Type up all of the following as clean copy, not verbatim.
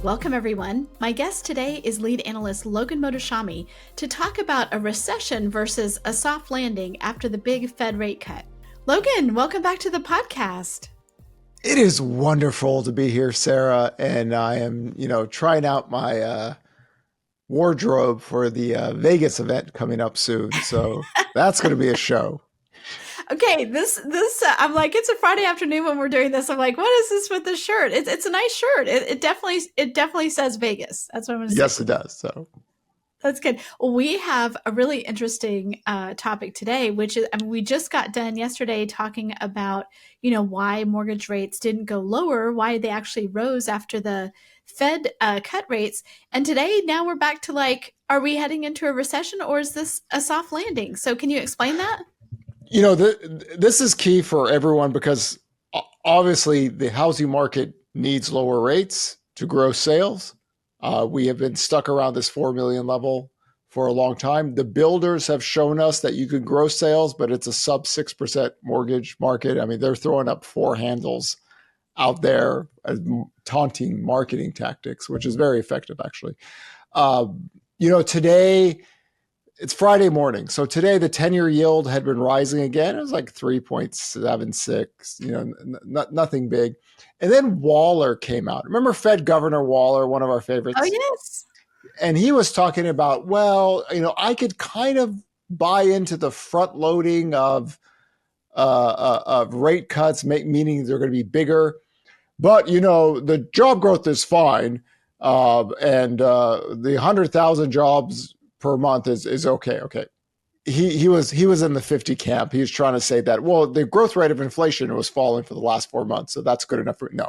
Welcome, everyone. My guest today is Lead Analyst Logan Mohtashami to talk about a recession versus a soft landing after the big Fed rate cut. Logan, welcome back to the podcast. It is wonderful to be here, Sarah, and I am, trying out my wardrobe for the Vegas event coming up soon. So that's going to be a show. Okay, this I'm like, it's a Friday afternoon when we're doing this. I'm like, what is this with this shirt? It's a nice shirt. It definitely says Vegas. That's what I'm going to say. Yes, it does. So that's good. Well, we have a really interesting topic today, which is, we just got done yesterday talking about, why mortgage rates didn't go lower, why they actually rose after the Fed cut rates. And today, now we're back to like, are we heading into a recession or is this a soft landing? So can you explain that? This is key for everyone because obviously the housing market needs lower rates to grow sales. We have been stuck around this 4 million level for a long time. The builders have shown us that you can grow sales, but it's a sub 6% mortgage market. I mean, they're throwing up 4 handles out there as taunting marketing tactics, which is very effective, actually. Today, it's Friday morning. So today the 10-year yield had been rising again. It was like 3.76, nothing big. And then Waller came out. Remember Fed Governor Waller, one of our favorites? Oh, yes. And he was talking about, I could kind of buy into the front loading of rate cuts, meaning they're going to be bigger. But, the job growth is fine. And the 100,000 jobs per month is okay. Okay. He was in the 50 camp. He was trying to say that, well, the growth rate of inflation was falling for the last 4 months. So that's good enough. No,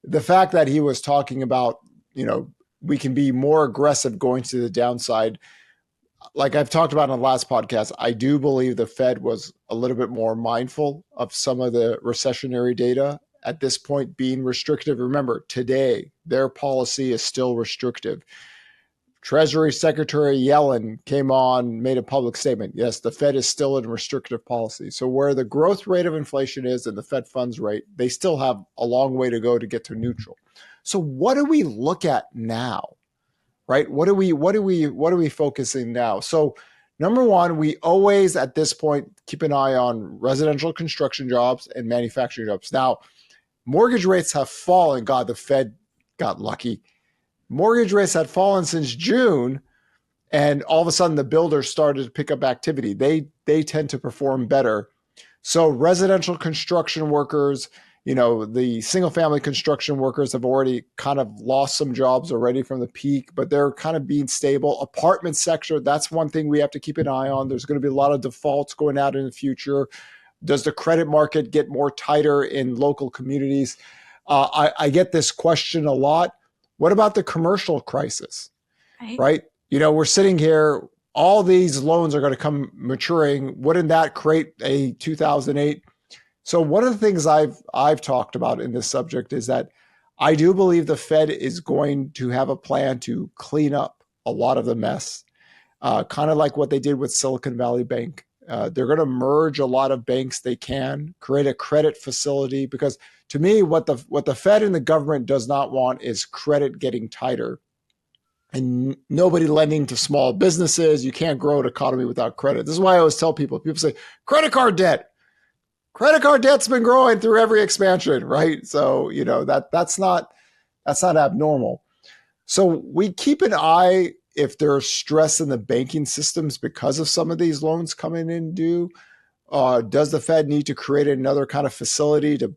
the fact that he was talking about, we can be more aggressive going to the downside. Like I've talked about on the last podcast, I do believe the Fed was a little bit more mindful of some of the recessionary data at this point being restrictive. Remember, today, their policy is still restrictive. Treasury Secretary Yellen came on, made a public statement. Yes, the Fed is still in restrictive policy. So where the growth rate of inflation is and the Fed funds rate, they still have a long way to go to get to neutral. So what do we look at now, right? What are we focusing now? So number one, we always at this point keep an eye on residential construction jobs and manufacturing jobs. Now, mortgage rates have fallen. God, the Fed got lucky. Mortgage rates had fallen since June, and all of a sudden the builders started to pick up activity. They tend to perform better. So residential construction workers, the single family construction workers have already kind of lost some jobs already from the peak, but they're kind of being stable. Apartment sector, that's one thing we have to keep an eye on. There's going to be a lot of defaults going out in the future. Does the credit market get more tighter in local communities? I get this question a lot. What about the commercial crisis, right? We're sitting here, all these loans are going to come maturing. Wouldn't that create a 2008? So one of the things I've talked about in this subject is that I do believe the Fed is going to have a plan to clean up a lot of the mess, kind of like what they did with Silicon Valley Bank. They're going to merge a lot of banks they can, create a credit facility, because to me, what the Fed and the government does not want is credit getting tighter and nobody lending to small businesses. You can't grow an economy without credit. This is why I always tell people say, credit card debt. Credit card debt's been growing through every expansion, right? So, that's not abnormal. So we keep an eye if there's stress in the banking systems because of some of these loans coming in due. Does the Fed need to create another kind of facility to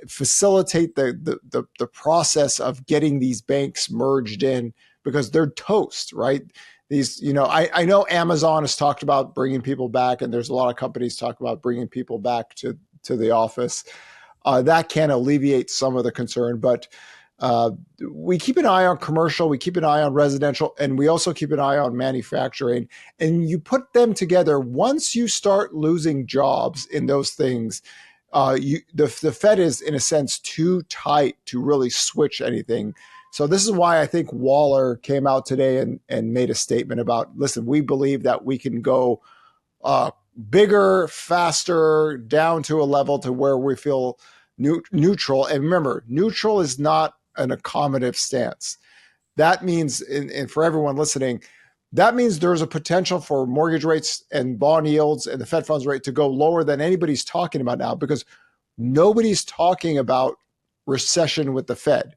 facilitate the process of getting these banks merged in, because they're toast, right? These, I know Amazon has talked about bringing people back, and there's a lot of companies talk about bringing people back to the office. That can alleviate some of the concern, but we keep an eye on commercial, we keep an eye on residential, and we also keep an eye on manufacturing. And you put them together, once you start losing jobs in those things, the Fed is, in a sense, too tight to really switch anything. So this is why I think Waller came out today and made a statement about, listen, we believe that we can go bigger, faster, down to a level to where we feel neutral. And remember, neutral is not an accommodative stance. That means, and for everyone listening, that means there's a potential for mortgage rates and bond yields and the Fed funds rate to go lower than anybody's talking about now, because nobody's talking about recession with the Fed.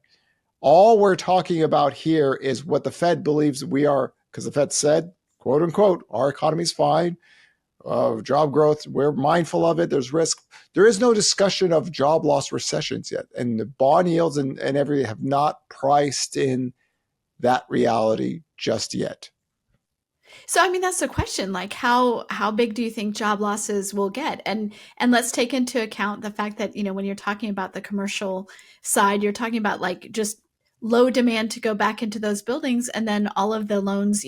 All we're talking about here is what the Fed believes we are, because the Fed said, quote unquote, our economy's fine. Job growth, we're mindful of it. There's risk. There is no discussion of job loss recessions yet. And the bond yields and everything have not priced in that reality just yet. So I mean that's the question, like how big do you think job losses will get? And let's take into account the fact that, when you're talking about the commercial side, you're talking about like just low demand to go back into those buildings, and then all of the loans,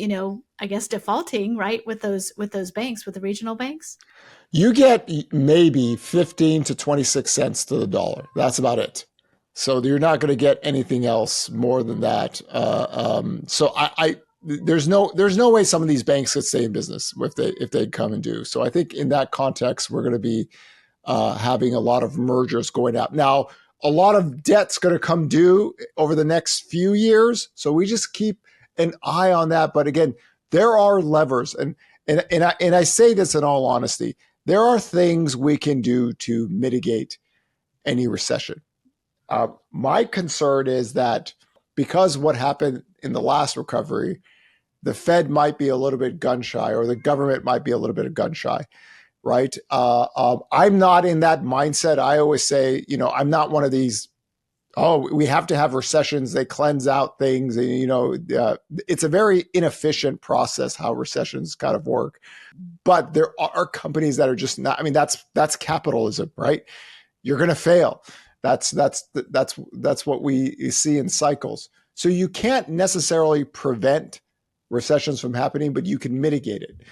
I guess defaulting, right, with those banks, with the regional banks. You get maybe 15 to 26 cents to the dollar. That's about it. So you're not going to get anything else more than that. So there's no way some of these banks could stay in business if they come and do. So I think in that context, we're going to be having a lot of mergers going up. Now, a lot of debt's going to come due over the next few years. So we just keep an eye on that. But again, there are levers, and I say this in all honesty, there are things we can do to mitigate any recession. My concern is that because what happened in the last recovery, the Fed might be a little bit gun shy, or the government might be a little bit gun shy, right? I'm not in that mindset. I always say, I'm not one of these, oh, we have to have recessions. They cleanse out things. And, it's a very inefficient process how recessions kind of work. But there are companies that are just not, I mean, that's capitalism, right? You're going to fail. That's what we see in cycles. So you can't necessarily prevent recessions from happening, but you can mitigate it.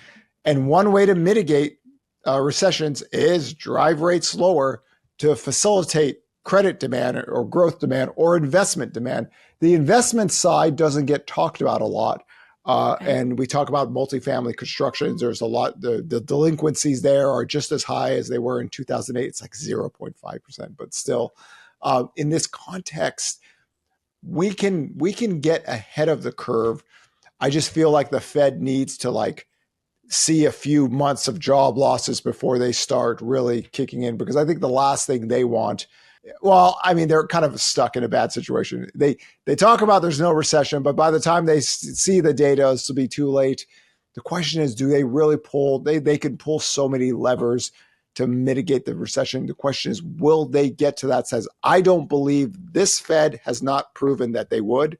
And one way to mitigate recessions is drive rates lower to facilitate credit demand or growth demand or investment demand. The investment side doesn't get talked about a lot. And we talk about multifamily constructions. There's a lot, the delinquencies there are just as high as they were in 2008. It's like 0.5%, but still in this context, we can get ahead of the curve. I just feel like the Fed needs to see a few months of job losses before they start really kicking in, because I think the last thing they want, well, I mean, they're kind of stuck in a bad situation. They talk about there's no recession, but by the time they see the data, it'll be too late. The question is, do they really pull? They can pull so many levers to mitigate the recession. The question is, will they get to that size? I don't believe this Fed has not proven that they would.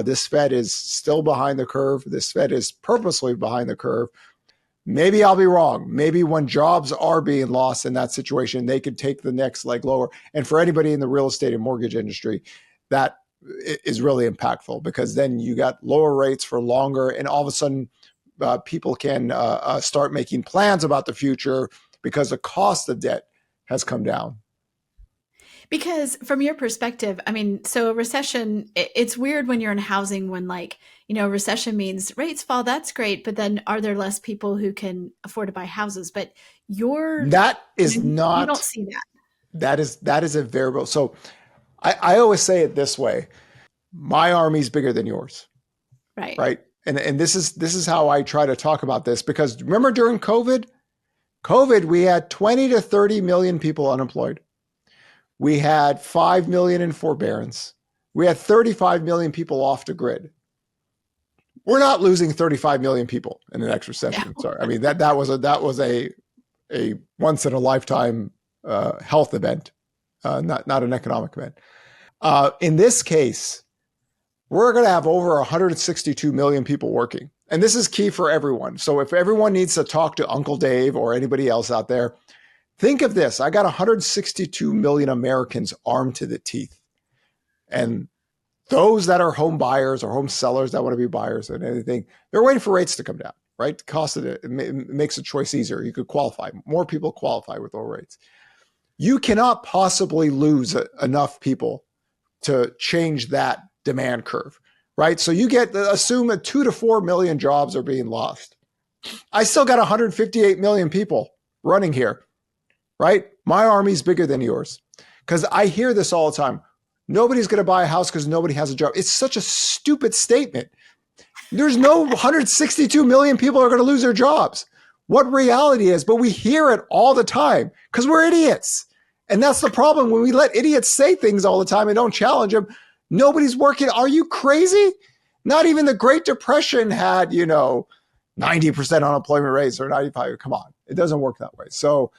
This Fed is still behind the curve. This Fed is purposely behind the curve. Maybe I'll be wrong. Maybe when jobs are being lost in that situation, they could take the next leg lower. And for anybody in the real estate and mortgage industry, that is really impactful, because then you got lower rates for longer, and all of a sudden people can start making plans about the future because the cost of debt has come down. Because from your perspective, I mean, so a recession, it's weird when you're in housing when recession means rates fall, that's great, but then are there less people who can afford to buy houses? But That is you don't not, see that. that is a variable. So I always say it this way: my army's bigger than yours, Right. right? And this is how I try to talk about this, because remember during COVID, we had 20 to 30 million people unemployed. We had 5 million in forbearance. We had 35 million people off the grid. We're not losing 35 million people in the next recession. No. Sorry, I mean that was a once in a lifetime health event, not an economic event. In this case, we're going to have over 162 million people working, and this is key for everyone. So if everyone needs to talk to Uncle Dave or anybody else out there, think of this: I got 162 million Americans armed to the teeth, and those that are home buyers or home sellers that want to be buyers and anything, they're waiting for rates to come down, right? The cost of it makes the choice easier. You could qualify. More people qualify with lower rates. You cannot possibly lose enough people to change that demand curve, right? So you assume that 2 to 4 million jobs are being lost. I still got 158 million people running here, right? My army's bigger than yours. Because I hear this all the time. Nobody's going to buy a house because nobody has a job. It's such a stupid statement. There's no 162 million people are going to lose their jobs. What reality is, but we hear it all the time because we're idiots. And that's the problem. When we let idiots say things all the time and don't challenge them, nobody's working. Are you crazy? Not even the Great Depression had, 90% unemployment rates or 95. Come on. It doesn't work that way. So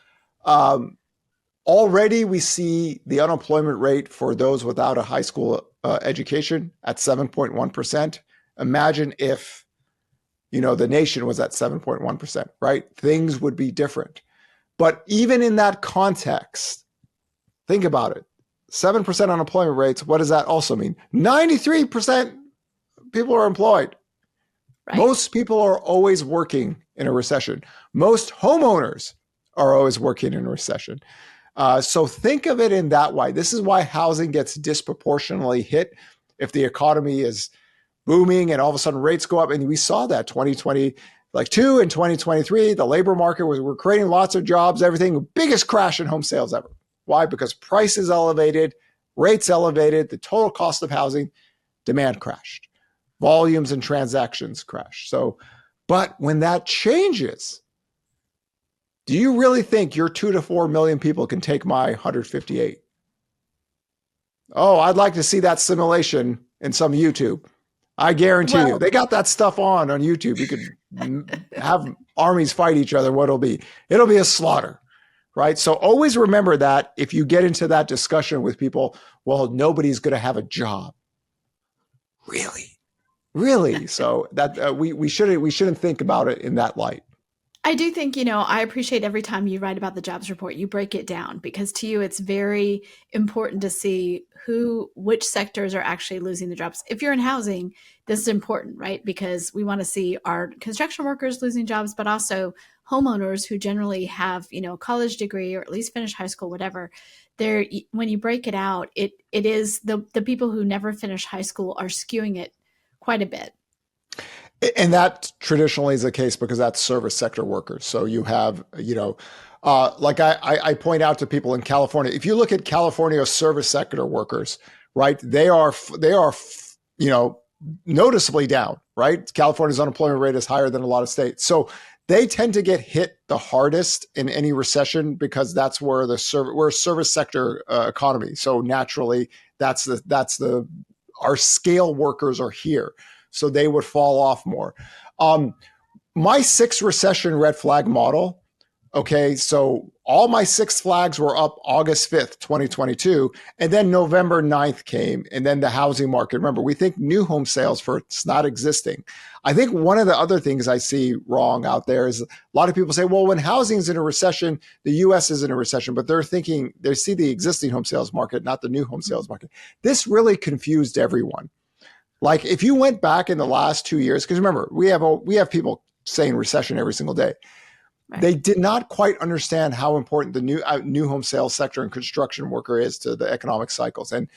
already we see the unemployment rate for those without a high school education at 7.1%. Imagine if, the nation was at 7.1%, right? Things would be different. But even in that context, think about it. 7% unemployment rates, what does that also mean? 93% people are employed. Right. Most people are always working in a recession. Most homeowners are always working in a recession. So think of it in that way. This is why housing gets disproportionately hit if the economy is booming and all of a sudden rates go up. And we saw that 2022 and 2023, the labor market we're creating lots of jobs, everything, biggest crash in home sales ever. Why? Because prices elevated, rates elevated, the total cost of housing, demand crashed. Volumes and transactions crashed. So, but when that changes, do you really think your 2 to 4 million people can take my 158? Oh, I'd like to see that simulation in some YouTube. I guarantee you, they got that stuff on YouTube. You could have armies fight each other. What it'll be? It'll be a slaughter, right? So always remember that if you get into that discussion with people, well, nobody's going to have a job. Really? So that we shouldn't think about it in that light. I do think, I appreciate every time you write about the jobs report, you break it down because to you, it's very important to see which sectors are actually losing the jobs. If you're in housing, this is important, right? Because we want to see our construction workers losing jobs, but also homeowners who generally have, a college degree or at least finished high school, whatever. When you break it out, it is the people who never finish high school are skewing it quite a bit. And that traditionally is the case because that's service sector workers. So you have, like I point out to people in California, if you look at California service sector workers, right, they are, noticeably down, right? California's unemployment rate is higher than a lot of states. So they tend to get hit the hardest in any recession because that's where we're a service sector economy. So naturally, our scale workers are here. So they would fall off more. My 6 recession red flag model, okay, so all my 6 flags were up August 5th, 2022, and then November 9th came, and then the housing market. Remember, we think new home sales it's not existing. I think one of the other things I see wrong out there is a lot of people say, well, when housing's in a recession, the US is in a recession, but they see the existing home sales market, not the new home sales market. This really confused everyone. Like if you went back in the last 2 years, because remember, we have people saying recession every single day. Right. They did not quite understand how important the new home sales sector and construction worker is to the economic cycles. And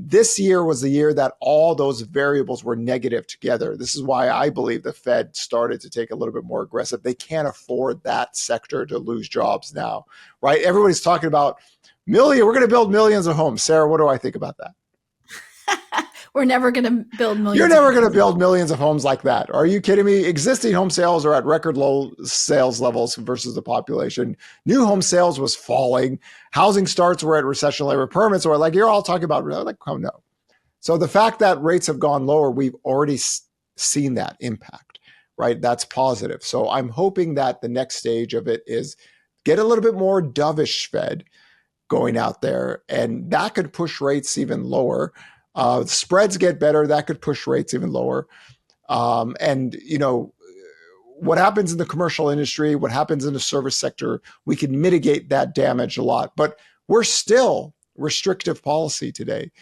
this year was the year that all those variables were negative together. This is why I believe the Fed started to take a little bit more aggressive. They can't afford that sector to lose jobs now, right? Everybody's talking about we're going to build millions of homes. Sarah, what do I think about that? We're never going to build millions. You're never going to build millions of homes like that. Are you kidding me? Existing home sales are at record low sales levels versus the population. New home sales was falling. Housing starts were at recession level. Permits were you're all talking about, oh no. So the fact that rates have gone lower, we've already seen that impact, right? That's positive. So I'm hoping that the next stage of it is get a little bit more dovish Fed going out there, and that could push rates even lower. Spreads get better, that could push rates even lower. And what happens in the commercial industry, what happens in the service sector, we can mitigate that damage a lot. But we're still restrictive policy today.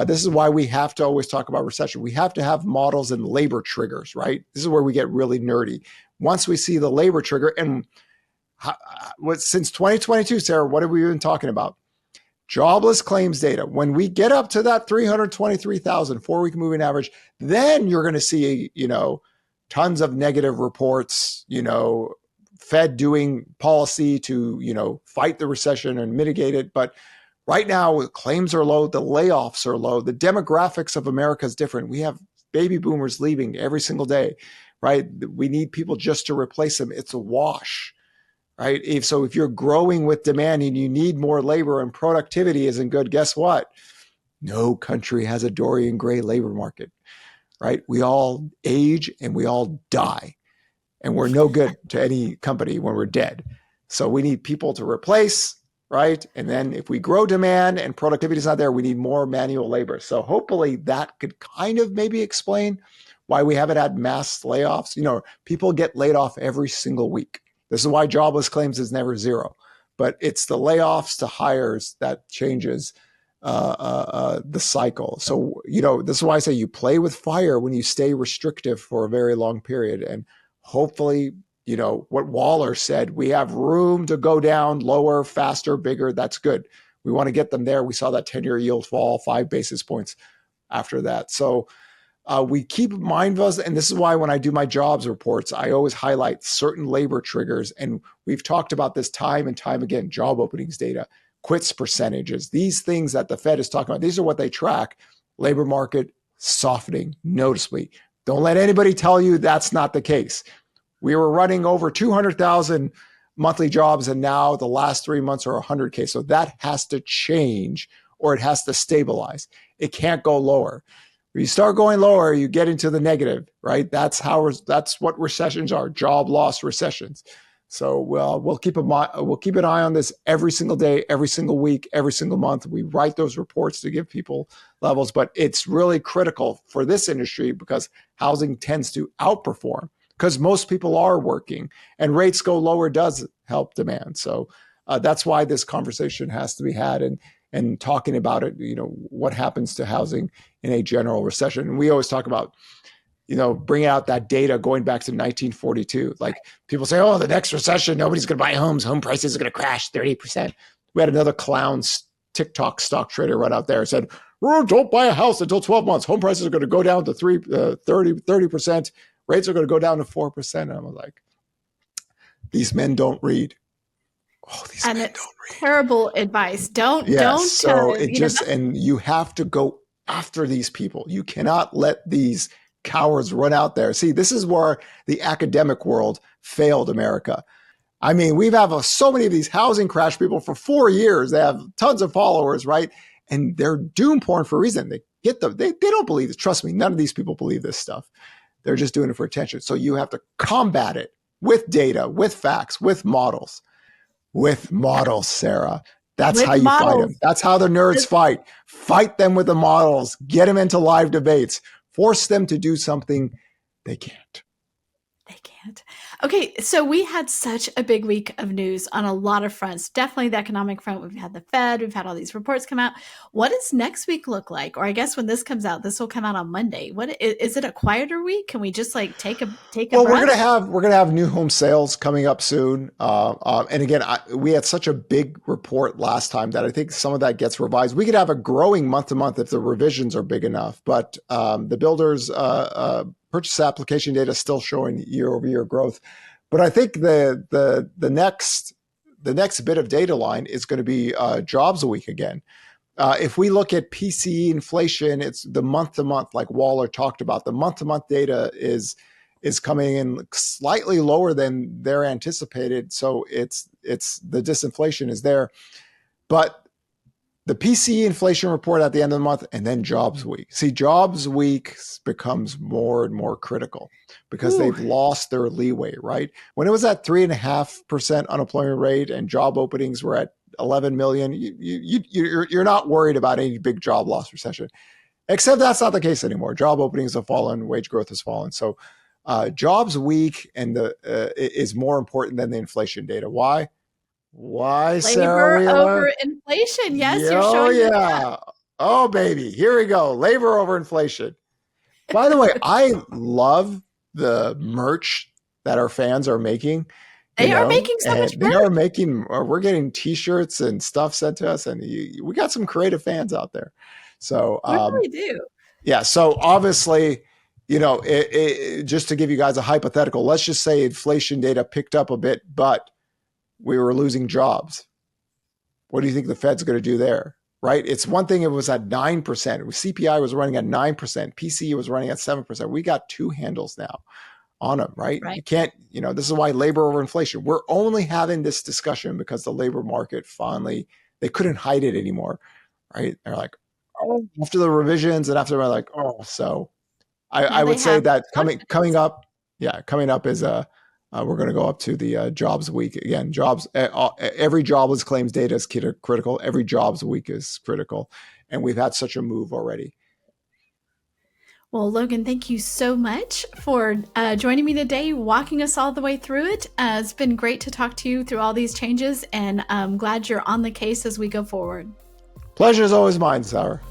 This is why we have to always talk about recession. We have to have models and labor triggers, right? This is where we get really nerdy. Once we see the labor trigger, and since 2022, Sarah, what have we been talking about? Jobless claims data. When we get up to that 323,000 4-week moving average, then you're going to see, tons of negative reports, Fed doing policy to, fight the recession and mitigate it. But Right now, claims are low, the layoffs are low, the demographics of America is different. We have baby boomers leaving every single day, right? We need people just to replace them. It's a wash, right? If you're growing with demand and you need more labor and productivity isn't good, guess what? No country has a Dorian Gray labor market, right? We all age and we all die, and we're no good to any company when we're dead. So we need people to replace, right? And then if we grow demand and productivity is not there, we need more manual labor. So hopefully that could kind of maybe explain why we haven't had mass layoffs. People get laid off every single week. This is why jobless claims is never zero. But it's the layoffs to hires that changes the cycle. So, this is why I say you play with fire when you stay restrictive for a very long period. And hopefully, what Waller said, we have room to go down lower, faster, bigger. That's good. We want to get them there. We saw that 10-year yield fall 5 basis points after that. So we keep in mind of us, and this is why when I do my jobs reports, I always highlight certain labor triggers. And we've talked about this time and time again, job openings data, quits percentages, these things that the Fed is talking about. These are what they track. Labor market softening noticeably. Don't let anybody tell you that's not the case. We were running over 200,000 monthly jobs, and now the last 3 months are 100K. So that has to change, or it has to stabilize. It can't go lower. When you start going lower, you get into the negative, right? That's what recessions are, job loss recessions. So we'll keep an eye on this every single day, every single week, every single month. We write those reports to give people levels, but it's really critical for this industry because housing tends to outperform because most people are working, and rates go lower does help demand. So that's why this conversation has to be had, and talking about it, what happens to housing in a general recession. And we always talk about, bringing out that data going back to 1942. Like people say, oh, the next recession, nobody's going to buy homes. Home prices are going to crash 30%. We had another clown TikTok stock trader right out there and said, oh, don't buy a house until 12 months. Home prices are going to go down to 30%. Rates are going to go down to 4%. And I'm like, these men don't read. Oh, these and men it's don't read. terrible advice. Yes. Don't So and you have to go after these people. You cannot let these cowards run out there. See, this is where the academic world failed America. I mean, we've had so many of these housing crash people for 4 years. They have tons of followers, right? And they're doom porn for a reason. They get them. They don't believe it. Trust me, none of these people believe this stuff. They're just doing it for attention. So you have to combat it with data, with facts, with models. With models, Sarah. That's how with you fight them. models. That's how the nerds fight. Fight them with the models. Get them into live debates. Force them to do something they can't. They can't. Okay, so we had such a big week of news on a lot of fronts. Definitely the economic front. We've had the Fed. We've had all these reports come out. What does next week look like? Or I guess when this comes out, this will come out on Monday. What is it? A quieter week? Can we just like take a Well, we're breath? gonna have new home sales coming up soon, and again, we had such a big report last time that I think some of that gets revised. We could have a growing month to month if the revisions are big enough, but the builders' purchase application data is still showing year over year growth. But I think the next bit of data line is going to be jobs a week again. If we look at PCE inflation, it's the month to month, like Waller talked about. The month to month data is coming in slightly lower than they're anticipated. So it's the disinflation is there, but the PCE inflation report at the end of the month, and then jobs week. See, jobs week becomes more and more critical because Ooh, they've lost their leeway, right? When it was at 3.5% unemployment rate and job openings were at 11 million, you're not worried about any big job loss recession. Except that's not the case anymore. Job openings have fallen, wage growth has fallen. So jobs week is more important than the inflation data. Why? Why, Sarah labor Wheeler? over inflation. Yes, you're Yo, showing the yeah. Oh, baby. Here we go. Labor over inflation. By the way, I love the merch that our fans are making, they are making so much and they are merch. making, we're getting t-shirts and stuff sent to us, and we got some creative fans out there. So, We really do. yeah. So obviously, just to give you guys a hypothetical, let's just say inflation data picked up a bit, but we were losing jobs. What do you think the Fed's going to do there? right? It's one thing it was at 9%. CPI was running at 9%. PCE was running at 7%. We got two handles now on them, right? Right. You can't, this is why labor over inflation. We're only having this discussion because the labor market finally, they couldn't hide it anymore, right? They're like, oh, after the revisions and after they're like, oh, so I Now they would say have that coming questions. up, coming up is we're going to go up to the jobs week again. Every jobless claims data is critical. Every jobs week is critical, and we've had such a move already. Well, Logan, thank you so much for joining me today, walking us all the way through it. It's been great to talk to you through all these changes, and I'm glad you're on the case as we go forward. Pleasure is always mine, Sarah.